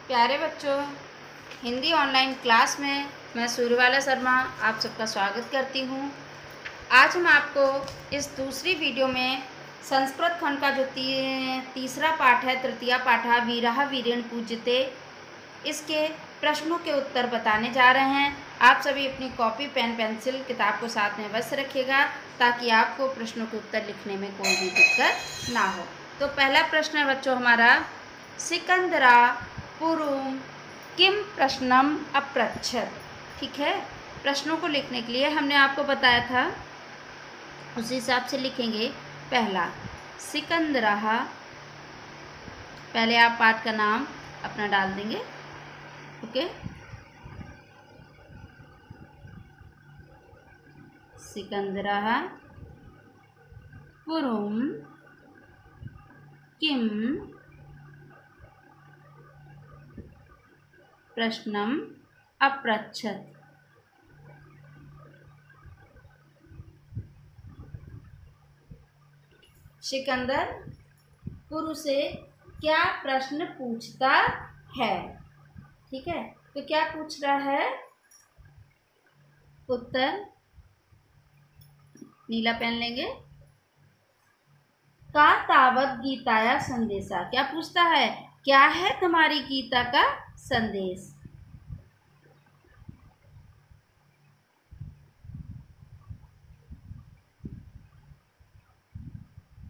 प्यारे बच्चों, Hindi online class में मैं सूर्यबाला शर्मा आप सबका स्वागत करती हूँ। आज हम आपको इस दूसरी वीडियो में संस्कृत खंड का जो तीसरा पाठ है, तृतीया पाठ है वीरः वीरेण पूज्यते, इसके प्रश्नों के उत्तर बताने जा रहे हैं। आप सभी अपनी कॉपी पेन पेंसिल किताब को साथ में अवश्य रखिएगा ताकि आपको प्रश्नों के उत्तर लिखने में कोई भी दिक्कत ना हो। तो पहला प्रश्न है बच्चों हमारा, सिकंदरा पूर्वं किम प्रश्नम अपृच्छत। ठीक है, प्रश्नों को लिखने के लिए हमने आपको बताया था, उसी हिसाब से लिखेंगे। पहला सिकंदराह, पहले आप पाठ का नाम अपना डाल देंगे। ओके, सिकंदराह पूर्वं किम प्रश्नम अपृच्छत। सिकंदर पूर्व से क्या प्रश्न पूछता है। ठीक है, तो क्या पूछ रहा है? उत्तर नीला पेन लेंगे। का तावत गीताया संदेशा, क्या पूछता है? क्या है तुम्हारी गीता का संदेश।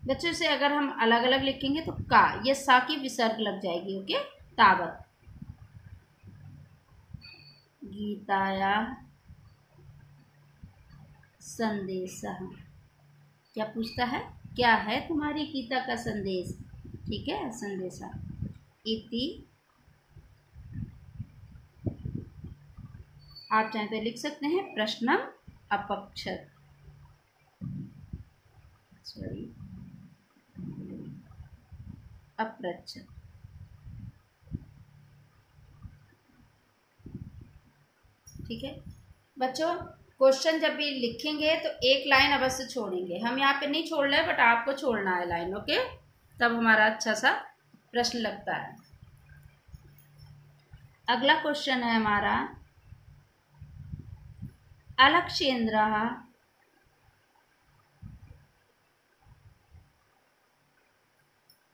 बच्चों से अगर हम अलग अलग लिखेंगे तो का, ये सा की विसर्ग लग जाएगी। ओके, तावत गीताया संदेशा, क्या पूछता है? क्या है तुम्हारी गीता का संदेश। ठीक है, संदेशा इति, आप चाहें तो लिख सकते हैं प्रश्नम अपक्षत, सॉरी अपृच्छत। ठीक है बच्चों, क्वेश्चन जब भी लिखेंगे तो एक लाइन अवश्य छोड़ेंगे। हम यहाँ पे नहीं छोड़ रहे, बट आपको छोड़ना है लाइन। ओके, तब हमारा अच्छा सा प्रश्न लगता है। अगला क्वेश्चन है हमारा, अलक्षेन्द्रः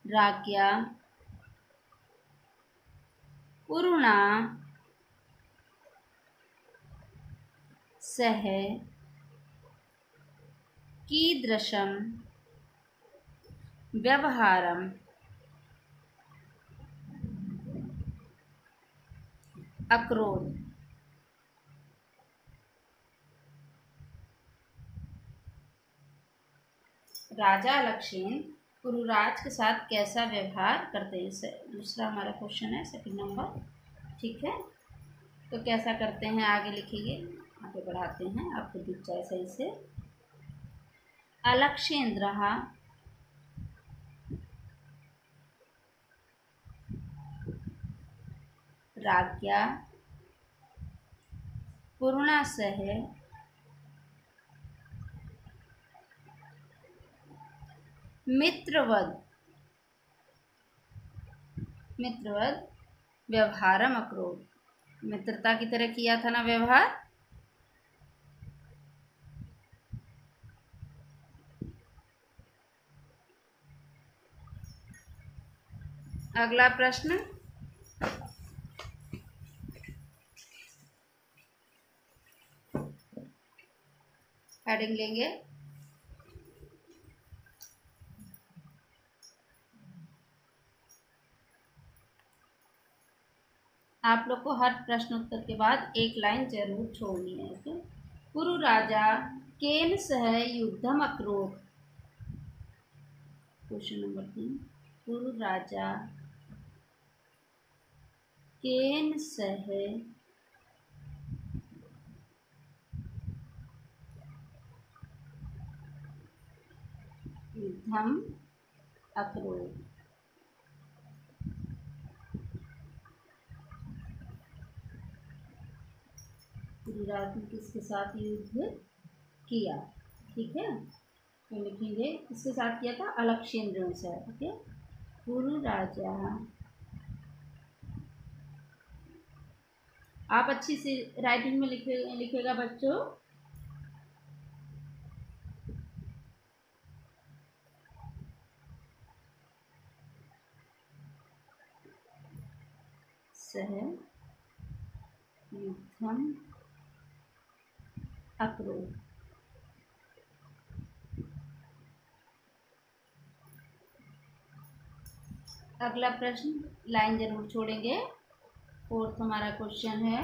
राज्ञा पुरुणा सह कीदृशं व्यवहारम् अकरोत्। राजा अलक्षेन पुरुराज के साथ कैसा व्यवहार करते हैं। दूसरा हमारा क्वेश्चन है, सेकंड नंबर। ठीक है, तो कैसा करते हैं आगे लिखिए, आगे बढ़ाते हैं, आपको दिख जाए सही से। अलक्षेन्द्रः राज्ञा पुरुणा सह मित्रवद व्यवहारम अकरोत्, मित्रता की तरह किया था ना व्यवहार। अगला प्रश्न, हेडिंग लेंगे। आप लोग को हर प्रश्न उत्तर के बाद एक लाइन जरूर छोड़नी है। ओके, पुरु राजा केन सह युद्धम अकरोत्। क्वेश्चन नंबर 3, पुरु राजा केन सह युद्धम अकरोत्। पुरुराज ने किसके साथ युद्ध किया। ठीक है, तो लिखेंगे किसके साथ किया था? अलक्षेन्द्र से। ओके, पुरु राजा आप अच्छी सी राइटिंग में लिखेगा बच्चों। सह युद्धम अकरोत्। अगला प्रश्न लाइन जरूर छोड़ेंगे। फोर्थ हमारा क्वेश्चन है,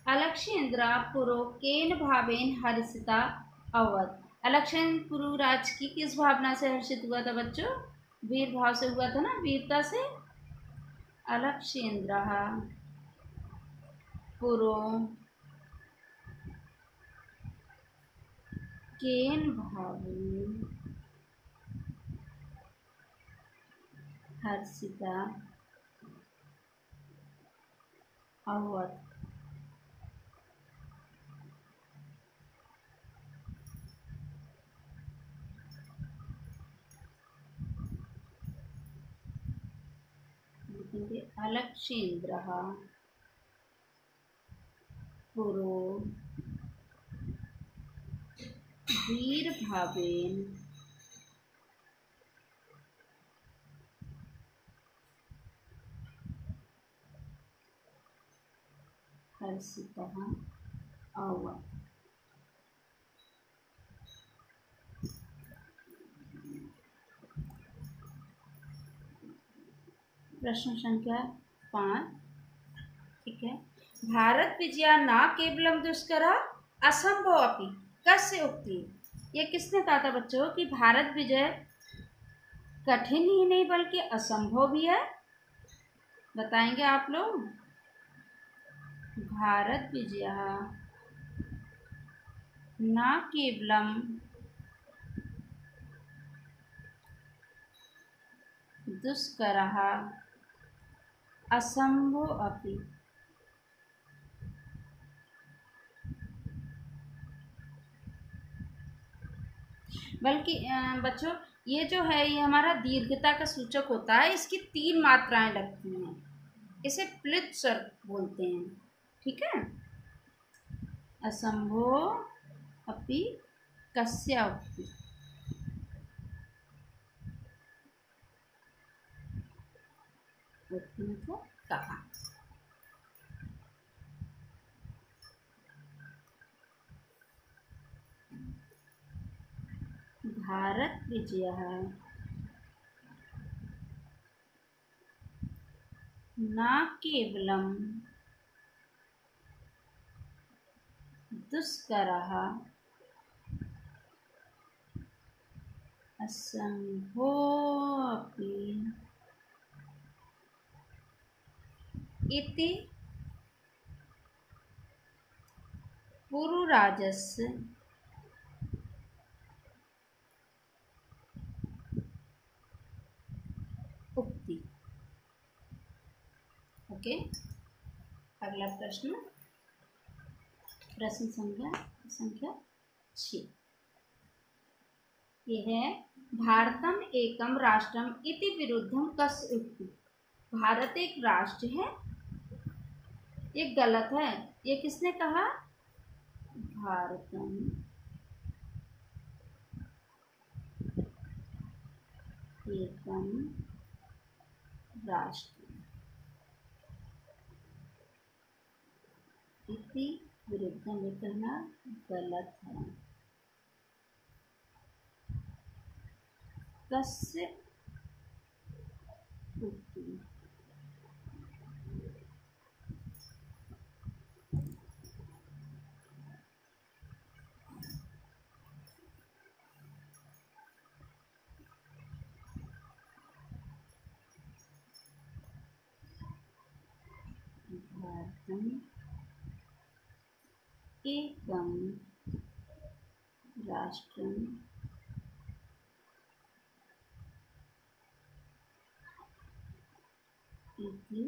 अलक्षेन्द्रा पुरो केन भावेन हर्षिता अवत। अलक्षेन्द्र पुरु राज की किस भावना से हर्षित हुआ था बच्चों? वीर भाव से हुआ था ना, वीरता से। अलक्षेन्द्र पुरो केन भावेन हर्षिता अवत। अलक्षेन्द्र पुरो वीर भावेन हर्षितः अभवत्। प्रश्न संख्या 5, ठीक है। भारत विजया न केवलम दुष्करा असंभव अपि कस्य उक्ति। ये किसने कहा था बच्चों कि भारत विजय कठिन ही नहीं बल्कि असंभव भी है? बताएंगे आप लोग। भारत विजय न केवलम दुष्करः असंभव अपि। बल्कि बच्चों ये जो है ये हमारा दीर्घता का सूचक होता है। इसकी 3 मात्राएं लगती हैं। इसे प्लित स्वर बोलते हैं, ठीक है। असंभव अपि कस्य उक्ति। मतलब कहा। भारत विजय न केवलम दुष्करः असंभव अपि इति पुरुराजस्य उक्ति। ओके। अगला प्रश्न, प्रश्न संख्या 6। ये है, भारतम एकम राष्ट्रम इति विरुद्धम कस्य उक्ति। भारत एक राष्ट्र है, ये गलत है। ये किसने कहा? भारतम एकम राष्ट्र इति विरुद्धम, ये कहना गलत है। कस्य उक्ति। भारतम एकम राष्ट्रम इति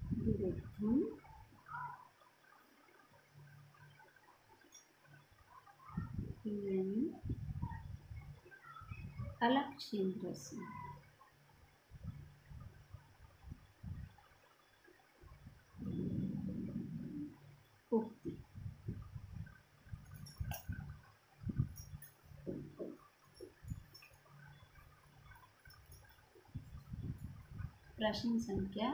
विरुद्धम अलक्षेन्द्रस्य। प्रश्न संख्या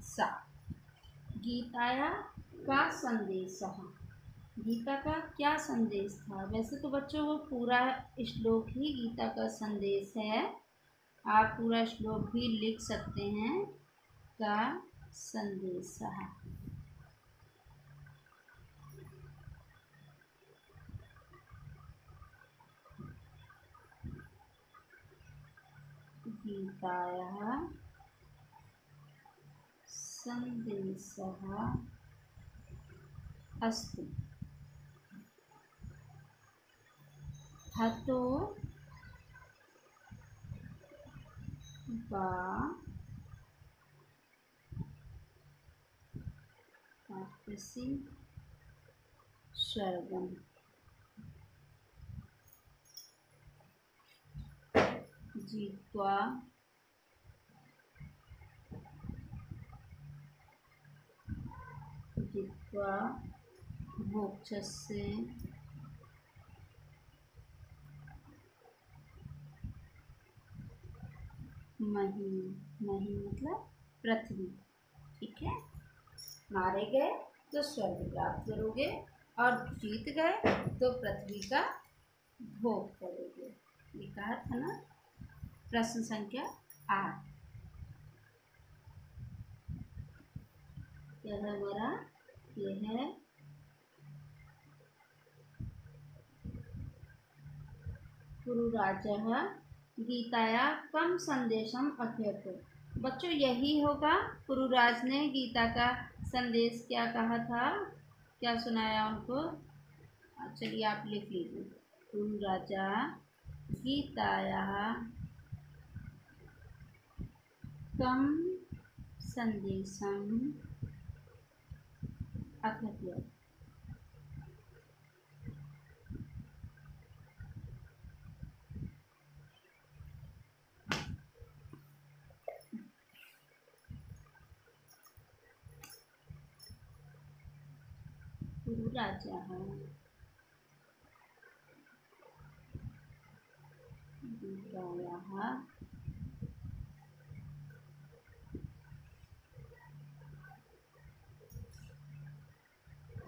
7, गीताया का संदेश। गीता का क्या संदेश था? वैसे तो बच्चों वो पूरा श्लोक ही गीता का संदेश है, आप पूरा श्लोक भी लिख सकते हैं। का संदेश। गीतायाः संदेशः अस्ति हतो वा प्राप्स्यसि स्वर्गम्। जित्वा मोक्षस्य मही मतलब पृथ्वी। ठीक है, मारे गए तो स्वर्ग प्राप्त करोगे और जीत गए तो पृथ्वी का भोग करोगे। ये कहा था ना। प्रश्न संख्या 8 क्या है हमारा? ये है पुरुराजः गीताया कम संदेशम अकथयत्। बच्चों यही होगा, पुरुराज ने गीता का संदेश क्या कहा था, क्या सुनाया उनको? चलिए आप लिख लीजिए। पुरुराजा गीताया कम संदेशम अकथयत्। पुरुराजः गीतायाः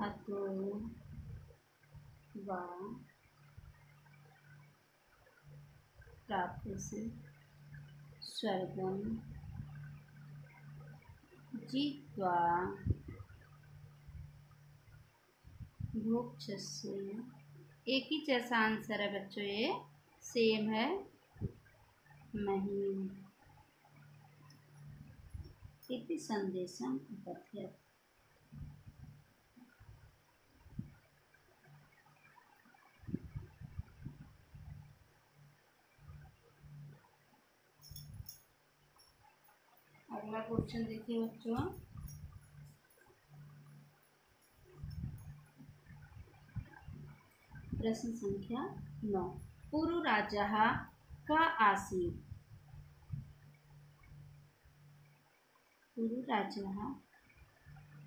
हतो वा प्राप्स्यसि स्वर्गम् जित्वा मोक्षस्य। एक ही जैसा आंसर है बच्चों, ये सेम है। महीम इति संदेशम अकथयत्। अगला क्वेश्चन देखिए बच्चों। प्रश्न संख्या 9, पुरुराजः का आसीत्। पुरुराजः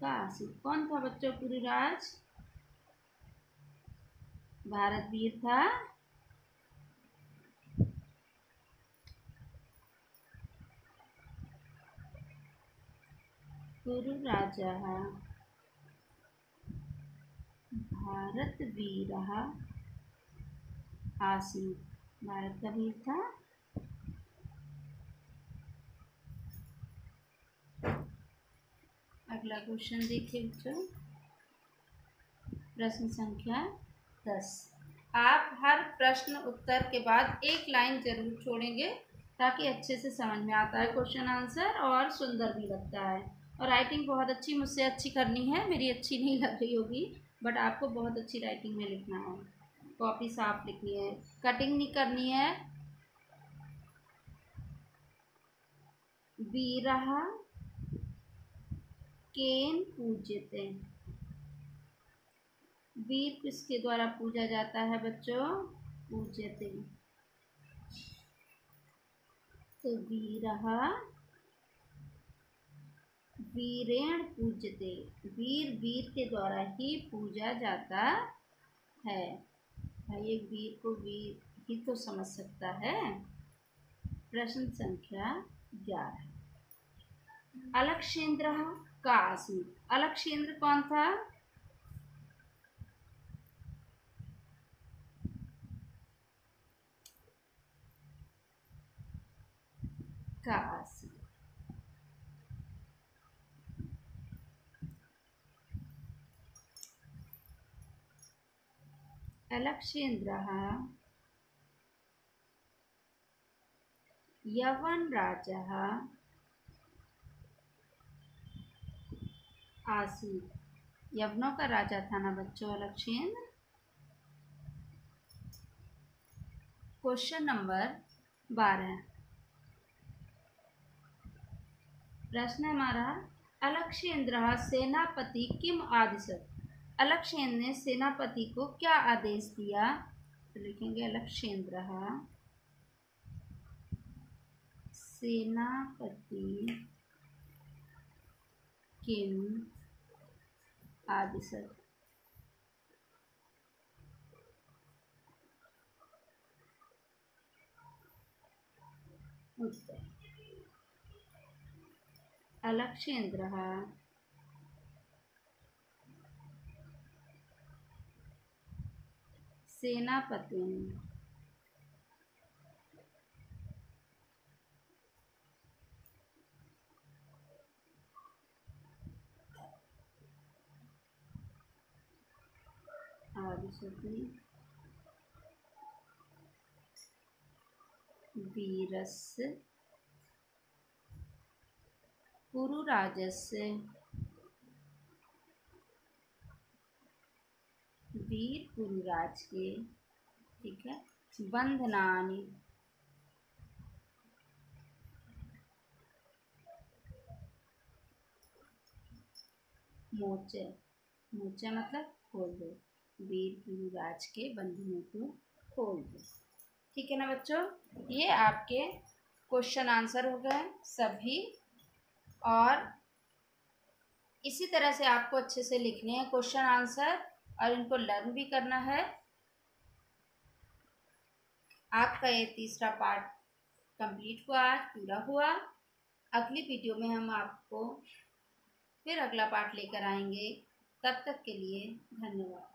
का आसीत् कौन था बच्चों? पुरुराज भारत वीर था। पुरुराजः भारत वीरः आसीत्, भारत का वीर था। अगला क्वेश्चन देखिए बच्चों। प्रश्न संख्या 10, आप हर प्रश्न उत्तर के बाद एक लाइन जरूर छोड़ेंगे ताकि अच्छे से समझ में आता है क्वेश्चन आंसर और सुंदर भी लगता है। और राइटिंग बहुत अच्छी मुझसे अच्छी करनी है, मेरी अच्छी नहीं लग रही होगी बट आपको बहुत अच्छी राइटिंग में लिखना है। कॉपी साफ लिखनी है, कटिंग नहीं करनी है। वीरः केन पूज्यते। वीर किसके द्वारा पूजा जाता है बच्चों? पूज्यते। तो वीरः वीरेण पूज्यते, वीर वीर के द्वारा ही पूजा जाता है। भाई एक वीर को वीर ही तो समझ सकता है। प्रश्न संख्या 11। अलक्षेन्द्र का आसीत। अलक्षेन्द्र कौन था? का आसीत। अलक्षेन्द्रः यवनराजः आसीत। यवनों का राजा था ना बच्चों अलक्षेन्द्र। Question number 12। प्रश्न हमारा, अलक्षेन्द्रः सेनापति किम आदिशत्। अलक्षेन्द्र ने सेनापति को क्या आदेश दिया? तो लिखेंगे अलक्षेन्द्रः सेनापति किम आदिशत्। उत्तर, अलक्षेन्द्रः सेनापतिं आदिशति वीरस्य पुरुराजस्य वीर पुरुराज के, ठीक है, बंधनानि मोचे। मोचे मतलब खोल दो। वीर पुरुराज के बंधनों को खोल दो। ठीक है ना बच्चों, ये आपके क्वेश्चन आंसर हो गए सभी। और इसी तरह से आपको अच्छे से लिखने हैं क्वेश्चन आंसर और इनको लर्न भी करना है। आपका ये तीसरा पार्ट कंप्लीट हुआ, पूरा हुआ। अगली वीडियो में हम आपको फिर अगला पार्ट लेकर आएंगे। तब तक के लिए धन्यवाद।